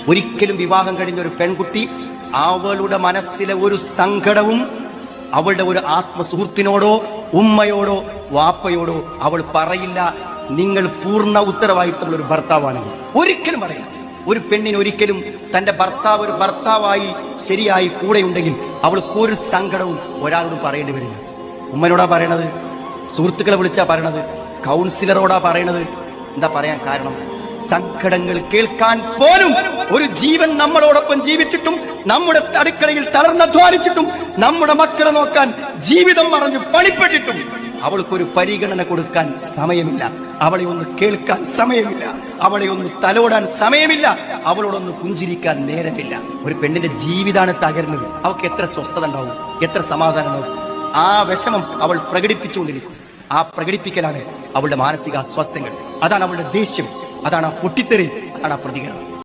ഒരിക്കലും വിവാഹം കഴിഞ്ഞ ഒരു പെൺകുട്ടി അവളുടെ മനസ്സിലെ ഒരു സങ്കടവും അവളുടെ ഒരു ആത്മസുഹൃത്തിനോടോ ഉമ്മയോടോ വാപ്പയോടോ അവൾ പറയില്ല. നിങ്ങൾ പൂർണ്ണ ഉത്തരവാദിത്തമുള്ള ഒരു ഭർത്താവാണെങ്കിൽ ഒരിക്കലും പറയില്ല. ഒരു പെണ്ണിന് ഒരിക്കലും തന്റെ ഭർത്താവ് ഒരു ഭർത്താവായി ശരിയായി കൂടെയുണ്ടെങ്കിൽ അവൾക്ക് ഒരു സങ്കടവും ഒരാളോട് പറയേണ്ടി വരില്ല. ഉമ്മനോടാ പറയണത്, സുഹൃത്തുക്കളെ വിളിച്ചാ പറയണത്, കൗൺസിലറോടാ പറയണത്. എന്താ പറയാൻ കാരണം? സങ്കടങ്ങൾ കേൾക്കാൻ പോലും ഒരു ജീവൻ നമ്മളോടൊപ്പം ജീവിച്ചിട്ടും, നമ്മുടെ അടുക്കളയിൽ തളർന്നധ്വാനിച്ചിട്ടും, നമ്മുടെ മക്കളെ നോക്കാൻ ജീവിതം മറഞ്ഞ് പണിപ്പെട്ടിട്ടും അവൾക്കൊരു പരിഗണന കൊടുക്കാൻ സമയമില്ല, അവളെ ഒന്ന് കേൾക്കാൻ സമയമില്ല, അവളെ ഒന്ന് തലോടാൻ സമയമില്ല, അവളോടൊന്ന് പുഞ്ചിരിക്കാൻ നേരമില്ല. ഒരു പെണ്ണിന്റെ ജീവിതമാണ് തകരുന്നത്. അവൾക്ക് എത്ര സ്വസ്ഥത ഉണ്ടാവും, എത്ര സമാധാനം ഉണ്ടാവും. ആ വിഷമം അവൾ പ്രകടിപ്പിച്ചുകൊണ്ടിരിക്കും. ആ പ്രകടിപ്പിക്കലാണ് അവളുടെ മാനസിക അസ്വസ്ഥങ്ങൾ, അതാണ് അവളുടെ ദേഷ്യം, അതാണ് ആ പൊട്ടിത്തെറി, അതാണ് ആ പ്രതികരണം.